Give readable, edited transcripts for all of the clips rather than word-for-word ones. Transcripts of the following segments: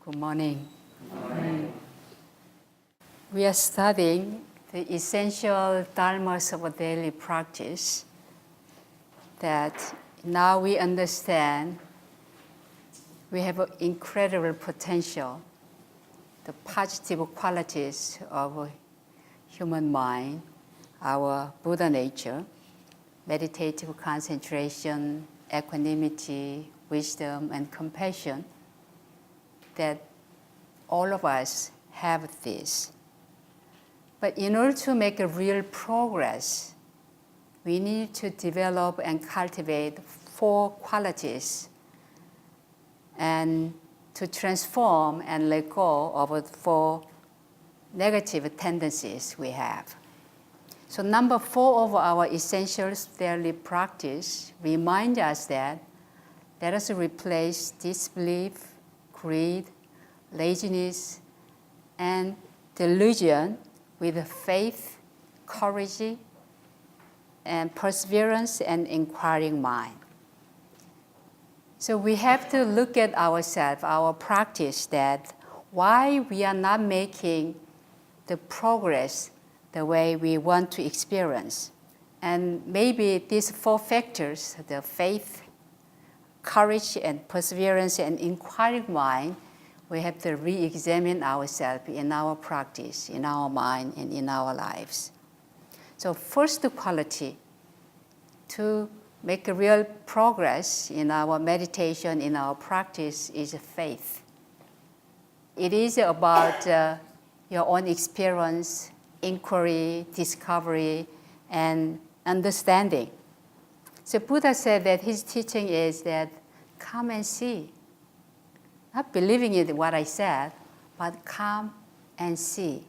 Good morning. We are studying the essential dharmas of a daily practice that now we understand we have an incredible potential, the positive qualities of human mind, our Buddha nature, meditative concentration, equanimity, wisdom, and compassion, that all of us have this. But in order to make a real progress, we need to develop and cultivate 4 qualities and to transform and let go of the 4 negative tendencies we have. So number 4 of our essentials daily practice remind us that let us replace disbelief, greed, laziness, and delusion with faith, courage, and perseverance and inquiring mind. So we have to look at ourselves, our practice, that why we are not making the progress the way we want to experience. And maybe these 4 factors, the faith, courage, and perseverance, and inquiring mind, we have to re-examine ourselves in our practice, in our mind, and in our lives. So first quality to make a real progress in our meditation, in our practice, is faith. It is about your own experience, inquiry, discovery, and understanding. So Buddha said that his teaching is that come and see. Not believing in what I said, but come and see.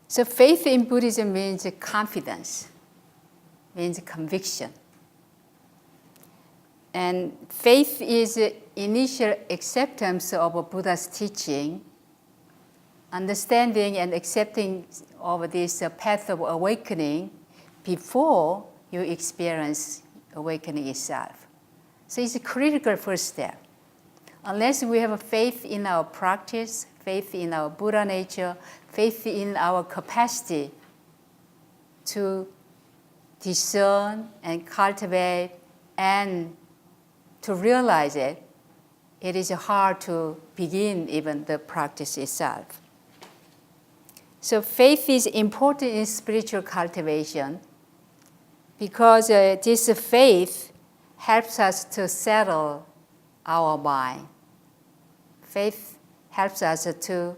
So faith in Buddhism means confidence, means conviction. And faith is initial acceptance of a Buddha's teaching, understanding and accepting of this path of awakening before you experience awakening itself. So it's a critical first step. Unless we have a faith in our practice, faith in our Buddha nature, faith in our capacity to discern and cultivate and to realize it, it is hard to begin even the practice itself. So faith is important in spiritual cultivation because this faith helps us to settle our mind. Faith helps us to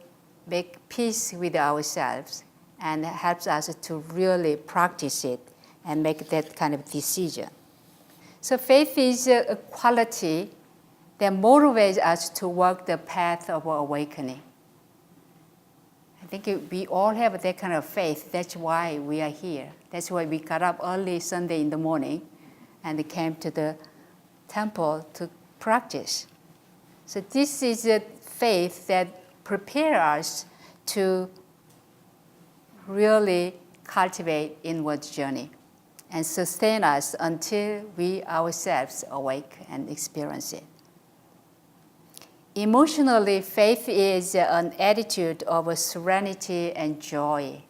make peace with ourselves and helps us to really practice it and make that kind of decision. So faith is a quality that motivates us to walk the path of awakening. I think we all have that kind of faith. That's why we are here. That's why we got up early Sunday in the morning and came to the temple to practice. So this is a faith that prepares us to really cultivate inward journey and sustain us until we ourselves awake and experience it. Emotionally, faith is an attitude of serenity and joy,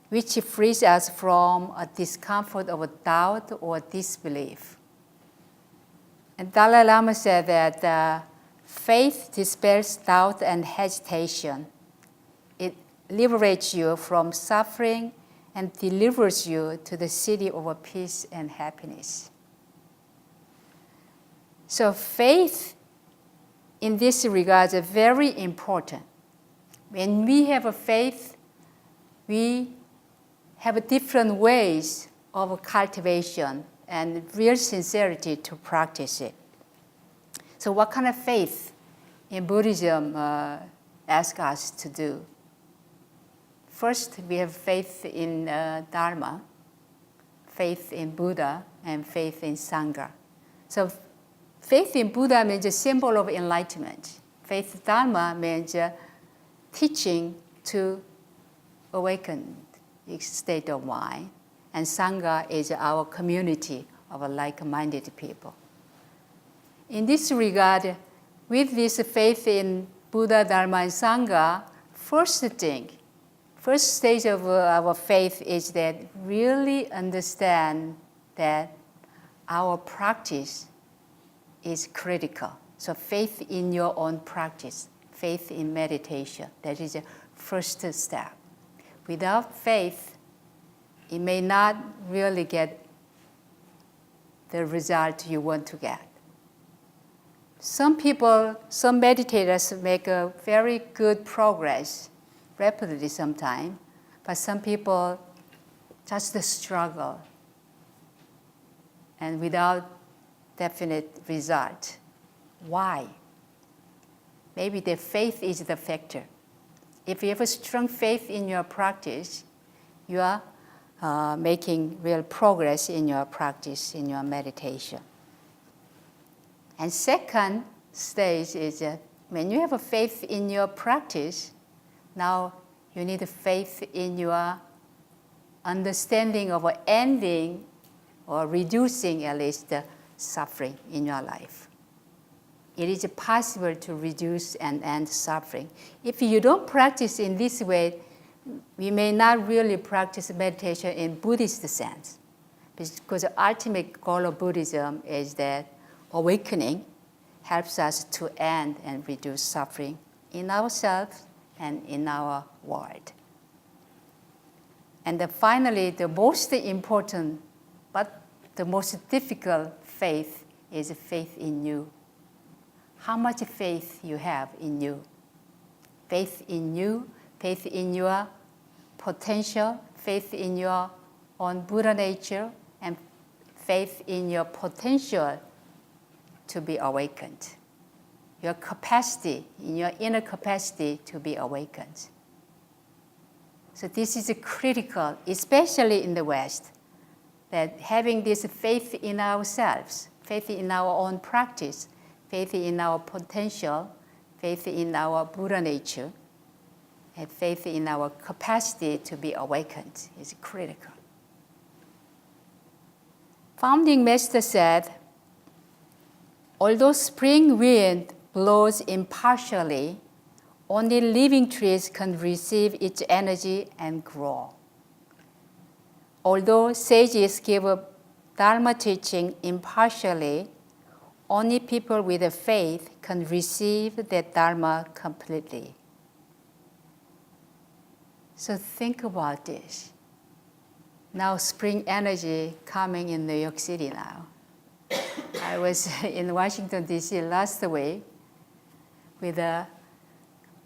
which frees us from a discomfort of doubt or disbelief. And Dalai Lama said that faith dispels doubt and hesitation. It liberates you from suffering and delivers you to the city of peace and happiness. So faith in this regard is very important. When we have a faith, we have different ways of cultivation and real sincerity to practice it. So what kind of faith in Buddhism asks us to do? First, we have faith in Dharma, faith in Buddha, and faith in Sangha. So faith in Buddha means a symbol of enlightenment. Faith in Dharma means teaching to awaken the state of mind. And Sangha is our community of like-minded people. In this regard, with this faith in Buddha, Dharma, and Sangha, first stage of our faith is that really understand that our practice is critical. So faith in your own practice, faith in meditation, that is the first step. Without faith, it may not really get the result you want to get. Some meditators make a very good progress rapidly sometimes, but some people just struggle and without definite result. Why? Maybe the faith is the factor. If you have a strong faith in your practice, you are making real progress in your practice, in your meditation. And second stage is when you have a faith in your practice, now you need a faith in your understanding of ending or reducing at least the suffering in your life. It is possible to reduce and end suffering. If you don't practice in this way, we may not really practice meditation in Buddhist sense, because the ultimate goal of Buddhism is that awakening helps us to end and reduce suffering in ourselves and in our world. And then finally, the most important but the most difficult faith is faith in you. How much faith you have in you? Faith in you, faith in your potential, faith in your own Buddha nature, and faith in your potential to be awakened. Your capacity, in your inner capacity to be awakened. So this is critical, especially in the West, that having this faith in ourselves, faith in our own practice, faith in our potential, faith in our Buddha nature, and faith in our capacity to be awakened is critical. Founding Master said, although spring wind blows impartially, only living trees can receive its energy and grow. Although sages give Dharma teaching impartially, only people with a faith can receive that Dharma completely. So think about this. Now spring energy coming in New York City now. I was in Washington, D.C. last week with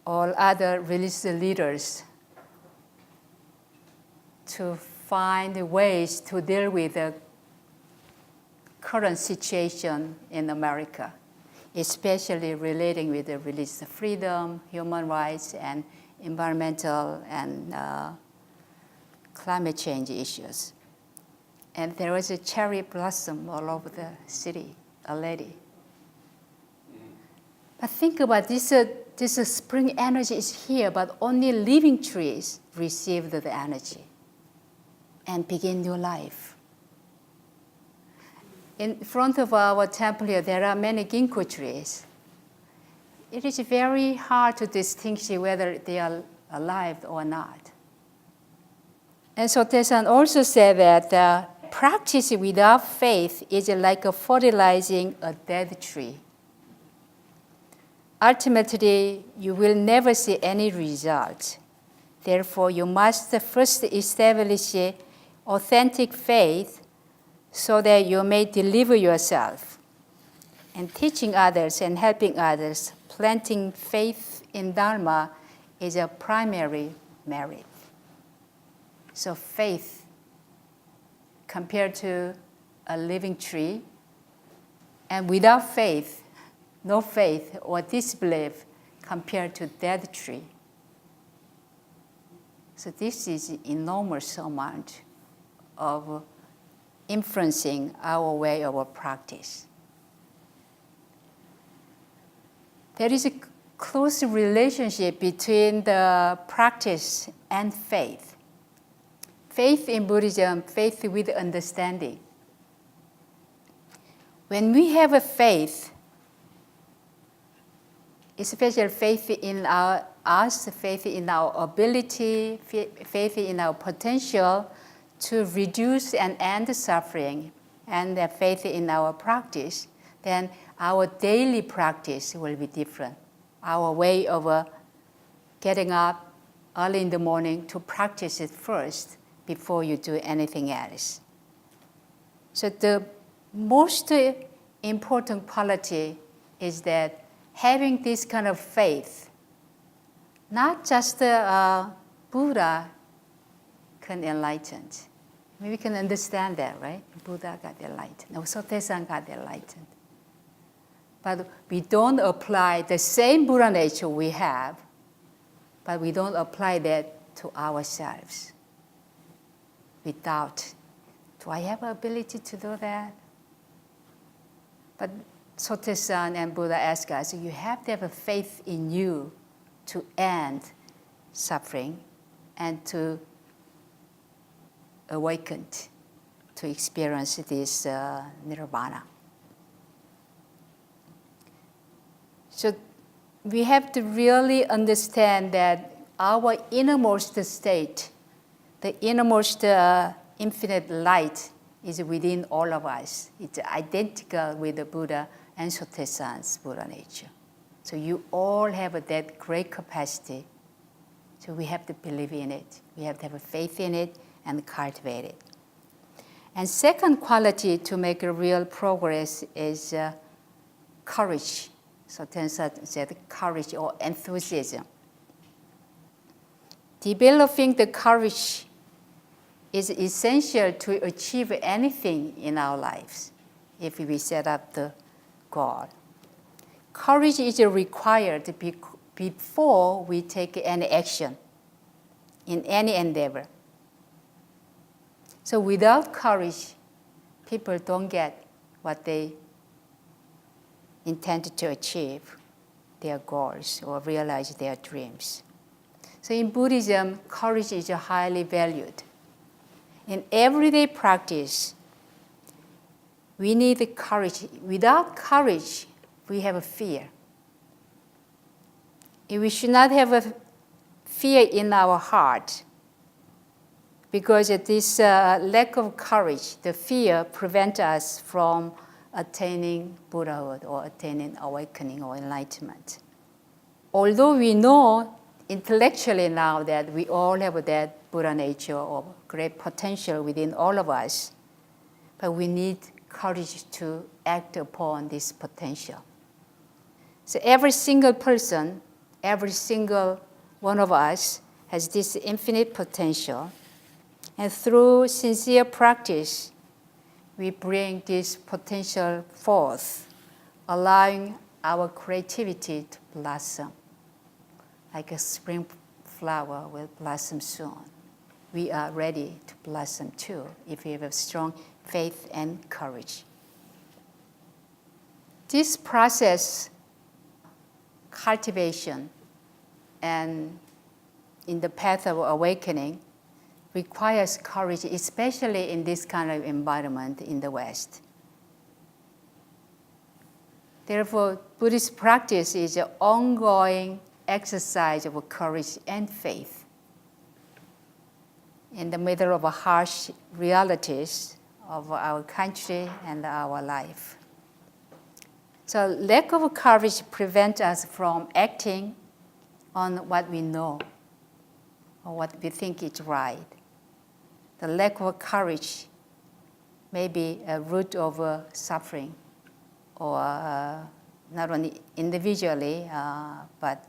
all other religious leaders to find ways to deal with the current situation in America, especially relating with the religious freedom, human rights, and environmental and climate change issues. And there was a cherry blossom all over the city already. But think about this, this spring energy is here, but only living trees receive the energy and begin new life. In front of our temple here, there are many ginkgo trees. It is very hard to distinguish whether they are alive or not. And so Tesan also said that practice without faith is like fertilizing a dead tree. Ultimately, you will never see any result. Therefore, you must first establish authentic faith so that you may deliver yourself. And teaching others and helping others, planting faith in Dharma is a primary merit. So faith compared to a living tree, and without faith, no faith or disbelief compared to dead tree. So this is enormous amount of influencing our way of practice. There is a close relationship between the practice and faith. Faith in Buddhism, faith with understanding. When we have a faith, especially faith in us, faith in our ability, faith in our potential to reduce and end suffering, and faith in our practice, then our daily practice will be different. Our way of getting up early in the morning to practice it first before you do anything else. So the most important quality is that having this kind of faith, not just Buddha can enlighten. We can understand that, right? Buddha got enlightened. No, Sotaesan got enlightened. But we don't apply the same Buddha nature we have, but we don't apply that to ourselves. We doubt, do I have the ability to do that? But Sotaesan and Buddha ask us, you have to have a faith in you to end suffering and to awaken, to experience this nirvana. So we have to really understand that our innermost state, the innermost infinite light is within all of us. It's identical with the Buddha and Sotaesan's Buddha nature. So you all have that great capacity. So we have to believe in it. We have to have a faith in it and cultivate it. And second quality to make a real progress is courage. Sotaesan said courage or enthusiasm. Developing the courage is essential to achieve anything in our lives if we set up the goal. Courage is required before we take any action in any endeavor. So without courage, people don't get what they intend to achieve, their goals, or realize their dreams. So in Buddhism, courage is highly valued. In everyday practice, we need courage. Without courage, we have a fear. We should not have a fear in our heart, because this lack of courage, the fear, prevents us from attaining Buddhahood or attaining awakening or enlightenment. Although we know intellectually now that we all have that Buddha nature or great potential within all of us, but we need courage to act upon this potential. So every single person, every single one of us has this infinite potential, and through sincere practice, we bring this potential forth, allowing our creativity to blossom. Like a spring flower will blossom soon. We are ready to blossom too if we have a strong faith and courage. This process, cultivation, and in the path of awakening, requires courage, especially in this kind of environment in the West. Therefore, Buddhist practice is an ongoing exercise of courage and faith in the middle of harsh realities of our country and our life. So lack of courage prevents us from acting on what we know or what we think is right. The lack of courage may be a root of suffering, or not only individually, but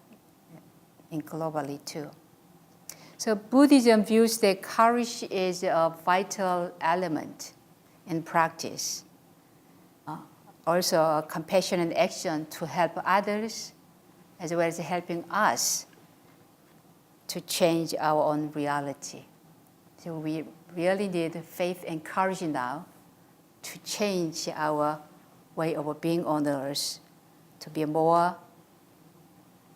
globally too. So Buddhism views that courage is a vital element in practice. Also a compassionate action to help others, as well as helping us to change our own reality. So we really need faith and courage now to change our way of being on earth, to be a more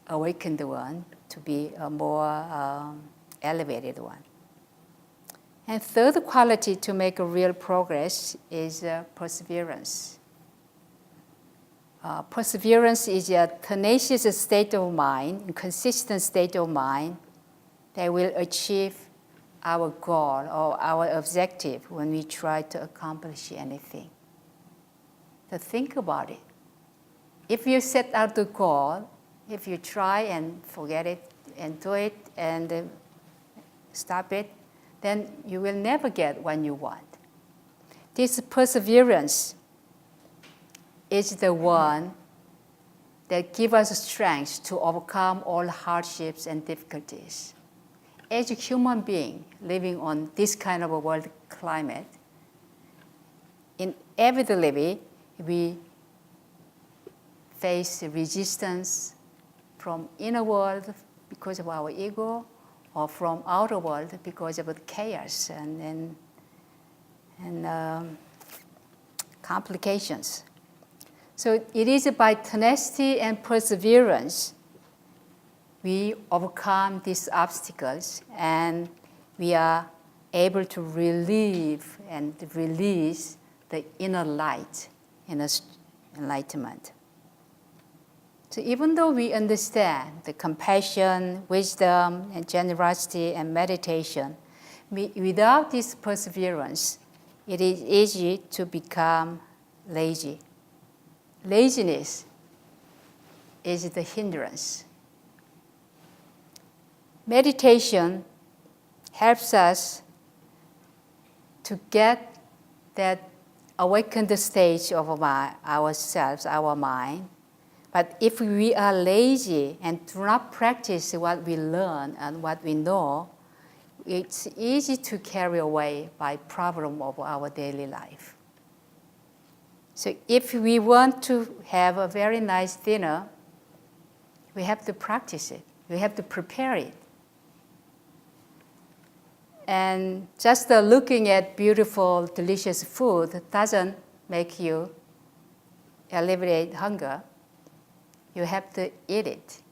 awakened one, to be a more elevated one. And third quality to make a real progress is perseverance. perseverance is a tenacious state of mind, a consistent state of mind that will achieve our goal or our objective when we try to accomplish anything. So think about it. If you set out the goal, if you try and forget it and do it and stop it, then you will never get what you want. This perseverance is the one that gives us strength to overcome all hardships and difficulties. As a human being living on this kind of a world climate, inevitably we face resistance from inner world because of our ego, or from outer world because of the chaos and complications. So it is by tenacity and perseverance we overcome these obstacles and we are able to relieve and release the inner light in enlightenment. So even though we understand the compassion, wisdom, and generosity and meditation, without this perseverance, it is easy to become lazy. Laziness is the hindrance. Meditation helps us to get that awakened stage of ourselves, our mind. But if we are lazy and do not practice what we learn and what we know, it's easy to carry away by problem of our daily life. So if we want to have a very nice dinner, we have to practice it. We have to prepare it. And just looking at beautiful, delicious food doesn't make you alleviate hunger. You have to eat it.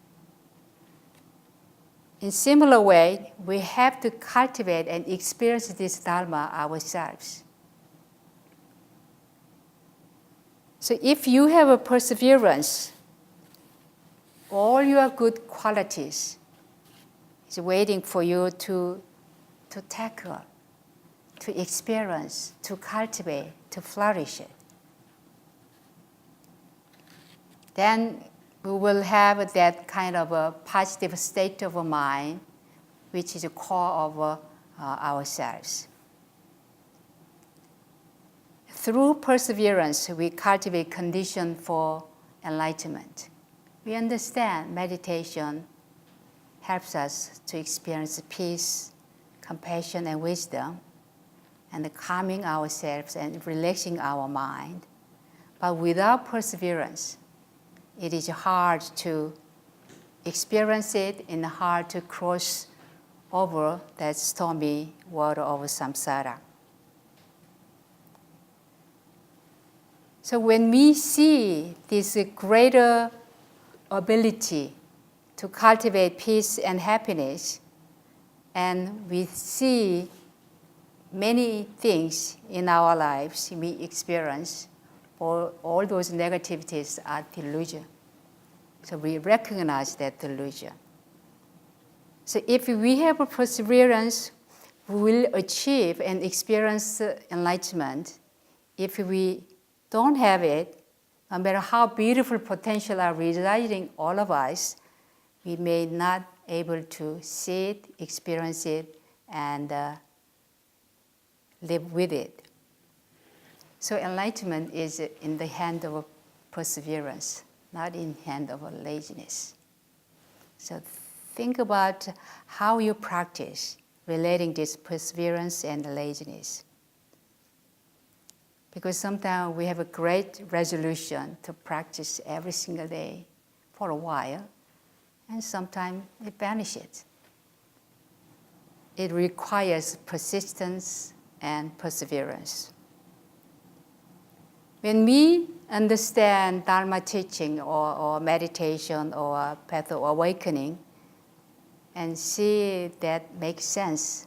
In similar way, we have to cultivate and experience this Dharma ourselves. So if you have a perseverance, all your good qualities is waiting for you to tackle, to experience, to cultivate, to flourish it. Then we will have that kind of a positive state of mind, which is the core of ourselves. Through perseverance, we cultivate conditions for enlightenment. We understand meditation helps us to experience peace, compassion, and wisdom, and calming ourselves and relaxing our mind. But without perseverance, it is hard to experience it and hard to cross over that stormy water of samsara. So when we see this greater ability to cultivate peace and happiness, and we see many things in our lives we experience, all those negativities are delusion. So we recognize that delusion. So if we have a perseverance, we will achieve and experience enlightenment. If we don't have it, no matter how beautiful potential are residing in all of us, we may not able to see it, experience it, and live with it. So enlightenment is in the hand of perseverance, not in the hand of laziness. So think about how you practice relating this perseverance and laziness. Because sometimes we have a great resolution to practice every single day for a while, and sometimes it vanishes. It requires persistence and perseverance. When we understand Dharma teaching or meditation or path of awakening and see that makes sense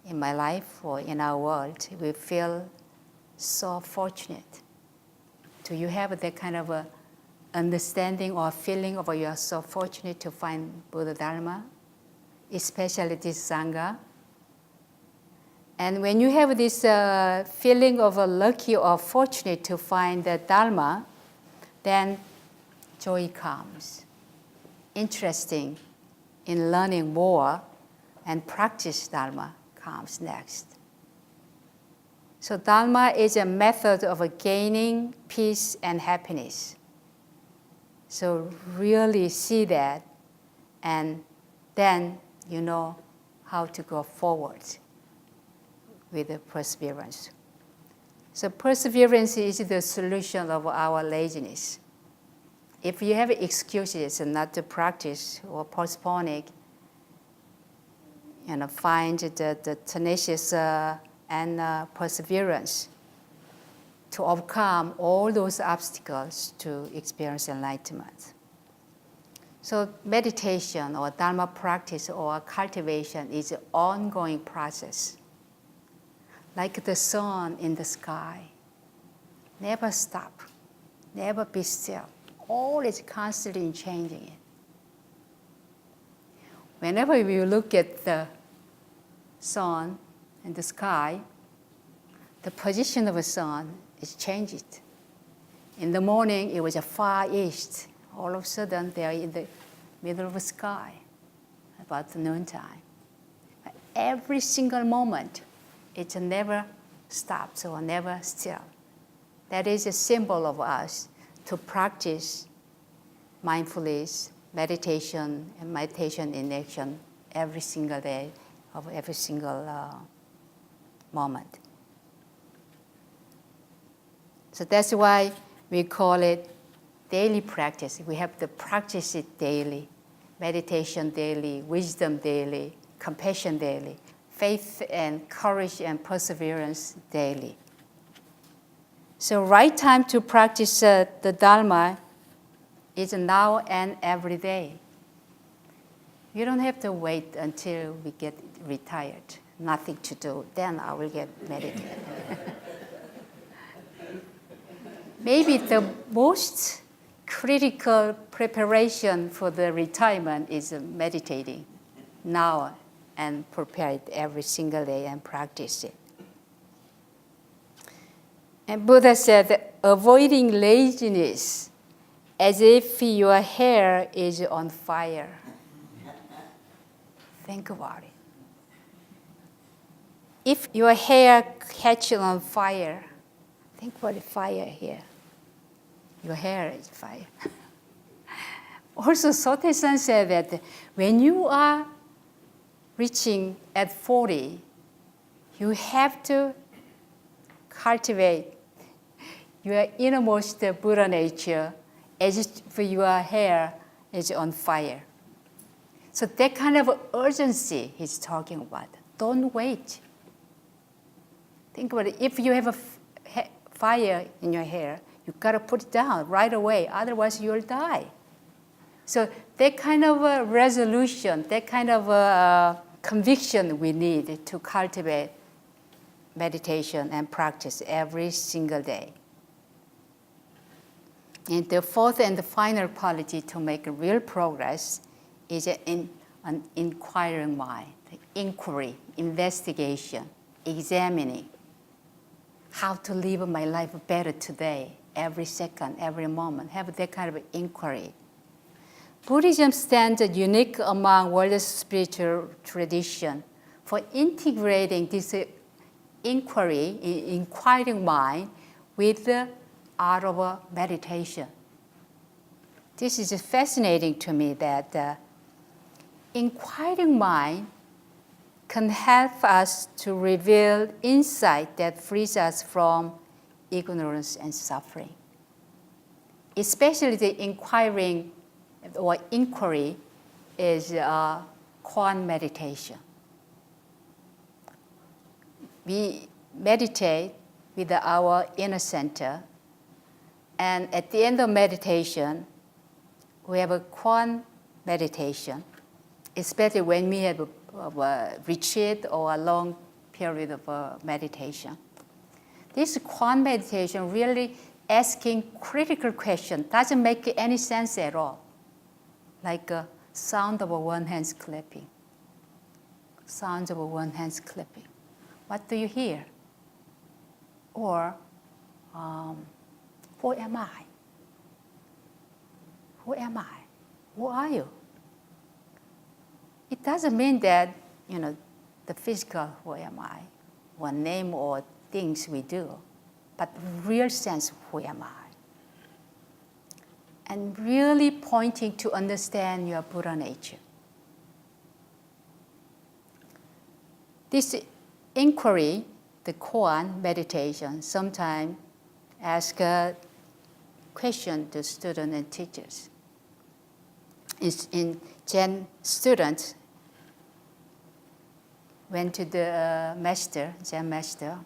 in my life or in our world, we feel so fortunate. Do you have that kind of a understanding or feeling of you are so fortunate to find Buddha Dharma, especially this Sangha. And when you have this feeling of lucky or fortunate to find the Dharma, then joy comes. Interesting in learning more and practice Dharma comes next. So Dharma is a method of gaining peace and happiness. So really see that, and then you know how to go forward with the perseverance. So perseverance is the solution of our laziness. If you have excuses not to practice or postpone it, find the tenacious and perseverance to overcome all those obstacles to experience enlightenment. So meditation or Dharma practice or cultivation is an ongoing process. Like the sun in the sky, never stop, never be still, always constantly changing it. Whenever you look at the sun in the sky, the position of the sun is changed. In the morning, it was far east. All of a sudden, they are in the middle of the sky, about noontime. Every single moment, it never stops or never still. That is a symbol of us to practice mindfulness, meditation, and meditation in action every single day of every single moment. So that's why we call it daily practice. We have to practice it daily. Meditation daily, wisdom daily, compassion daily, faith and courage and perseverance daily. So right time to practice the Dharma is now and every day. You don't have to wait until we get retired, nothing to do, then I will get meditated. Maybe the most critical preparation for the retirement is meditating now and prepare it every single day and practice it. And Buddha said, avoiding laziness as if your hair is on fire. Think about it. If your hair catches on fire, think about the fire here. Your hair is fire. Also, Sote-san said that when you are reaching at 40, you have to cultivate your innermost Buddha nature as if your hair is on fire. So that kind of urgency he's talking about. Don't wait. Think about it. If you have a fire in your hair, you've got to put it down right away, otherwise you'll die. So that kind of resolution, that kind of conviction we need to cultivate meditation and practice every single day. And the fourth and the final quality to make real progress is an inquiring mind, inquiry, investigation, examining how to live my life better today, every second, every moment, have that kind of inquiry. Buddhism stands unique among world spiritual tradition for integrating this inquiry, inquiring mind with the art of meditation. This is fascinating to me that inquiring mind can help us to reveal insight that frees us from ignorance and suffering. Especially the inquiring or inquiry is Koan meditation. We meditate with our inner center, and at the end of meditation, we have a Koan meditation, especially when we have a retreat or a long period of meditation. This Koan meditation really asking critical questions doesn't make any sense at all. Like a sound of one hand clapping. Sounds of one hand clapping. What do you hear? Or, who am I? Who am I? Who are you? It doesn't mean that, the physical, who am I, one name or things we do, but real sense of who am I. And really pointing to understand your Buddha nature. This inquiry, the koan meditation, sometimes ask a question to students and teachers. In Zen, students went to the master, Zen master,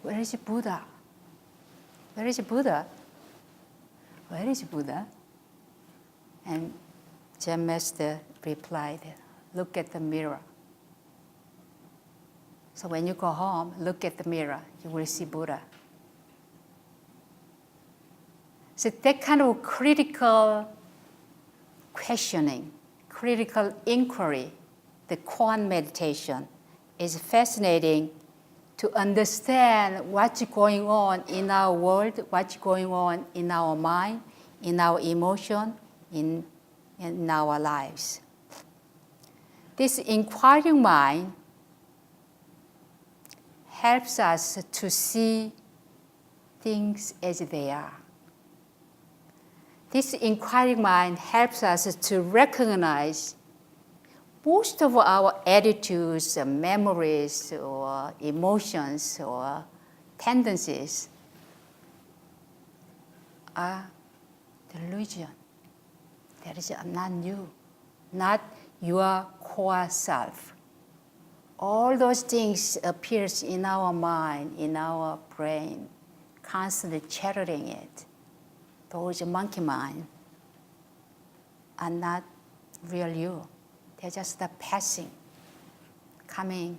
where is Buddha? Where is Buddha? Where is Buddha? And Zen master replied, look at the mirror. So when you go home, look at the mirror, you will see Buddha. So that kind of critical questioning, critical inquiry, the koan meditation, is fascinating to understand what's going on in our world, what's going on in our mind, in our emotion, in our lives. This inquiring mind helps us to see things as they are. This inquiring mind helps us to recognize most of our attitudes, memories, or emotions, or tendencies are delusion. That is not you, not your core self. All those things appears in our mind, in our brain, constantly chattering it. Those monkey mind are not real you. They're just the passing, coming,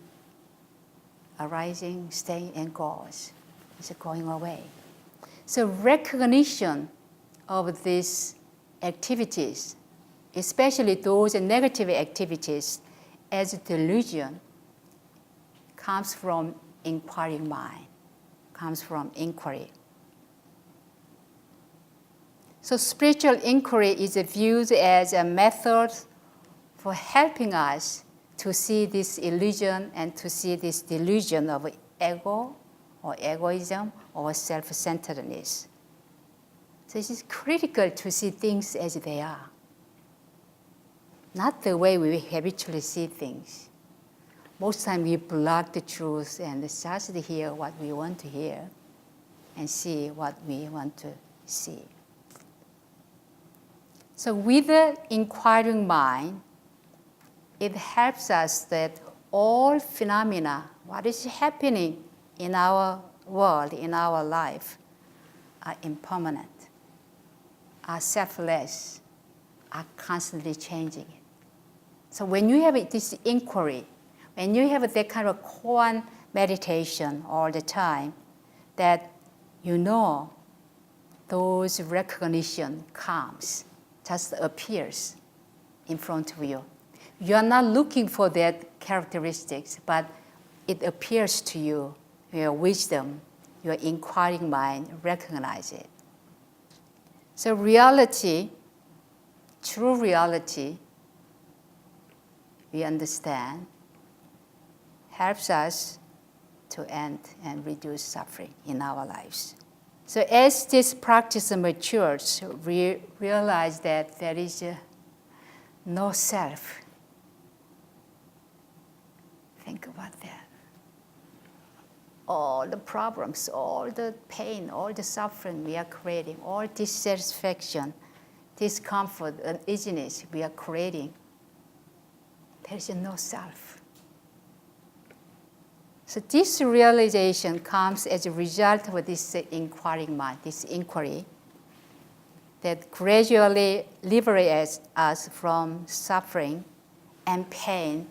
arising, staying, and goes. It's going away. So recognition of these activities, especially those negative activities, as delusion, comes from inquiring mind, comes from inquiry. So spiritual inquiry is viewed as a method for helping us to see this illusion and to see this delusion of ego or egoism or self-centeredness. So it is critical to see things as they are, not the way we habitually see things. Most times we block the truth and just hear what we want to hear and see what we want to see. So with the inquiring mind, it helps us that all phenomena, what is happening in our world, in our life, are impermanent, are selfless, are constantly changing. So when you have this inquiry, when you have that kind of koan meditation all the time, that you know those recognition comes, just appears in front of you. You are not looking for that characteristics, but it appears to you. Your wisdom, your inquiring mind recognize it. So reality, true reality, we understand, helps us to end and reduce suffering in our lives. So as this practice matures, we realize that there is no self. Think about that. All the problems, all the pain, all the suffering we are creating, all dissatisfaction, discomfort, uneasiness we are creating, there is no self. So this realization comes as a result of this inquiring mind, this inquiry that gradually liberates us from suffering and pain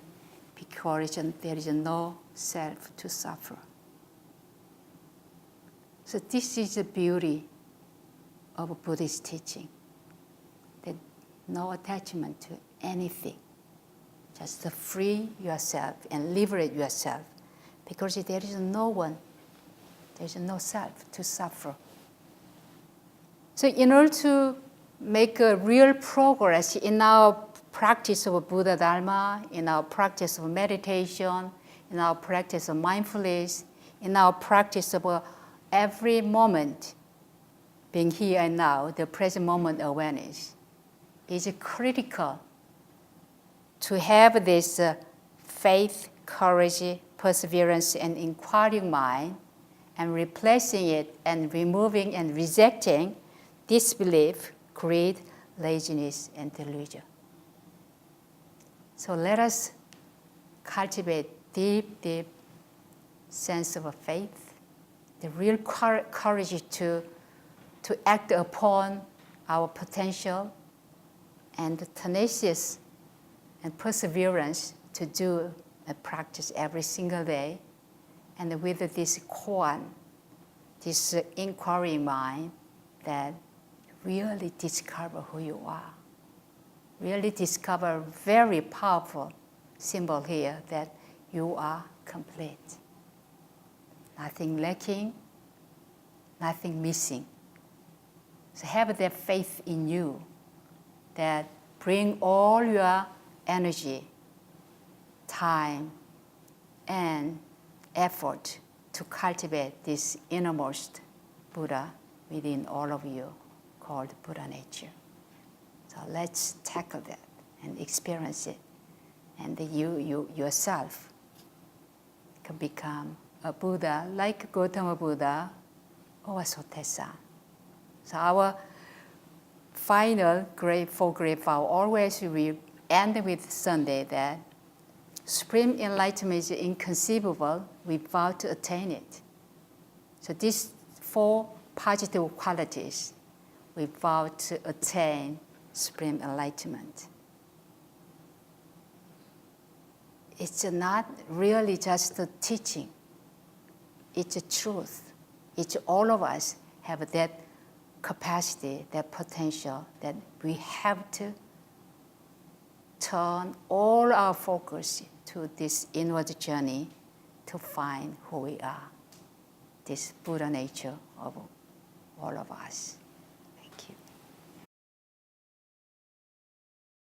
because there is no self to suffer. So this is the beauty of Buddhist teaching. That no attachment to anything. Just to free yourself and liberate yourself, because there is no one, there is no self to suffer. So in order to make a real progress in our practice of Buddha Dharma, in our practice of meditation, in our practice of mindfulness, in our practice of every moment being here and now, the present moment awareness, is critical to have this faith, courage, perseverance, and inquiring mind, and replacing it and removing and rejecting disbelief, greed, laziness, and delusion. So let us cultivate deep, deep sense of faith, the real courage to act upon our potential, and the tenacious and perseverance to do and practice every single day. And with this koan, this inquiry mind, that really discover who you are. Really discover very powerful symbol here that you are complete. Nothing lacking, nothing missing. So have that faith in you that bring all your energy, time, and effort to cultivate this innermost Buddha within all of you, called Buddha nature. So let's tackle that and experience it. And you yourself can become a Buddha like Gautama Buddha or Sotaesan. So our final four great vow always we end with Sunday that supreme enlightenment is inconceivable. We vow to attain it. So these four positive qualities, we vow to attain supreme enlightenment. It's not really just a teaching. It's a truth. It's all of us have that capacity, that potential, that we have to turn all our focus to this inward journey to find who we are, this Buddha nature of all of us.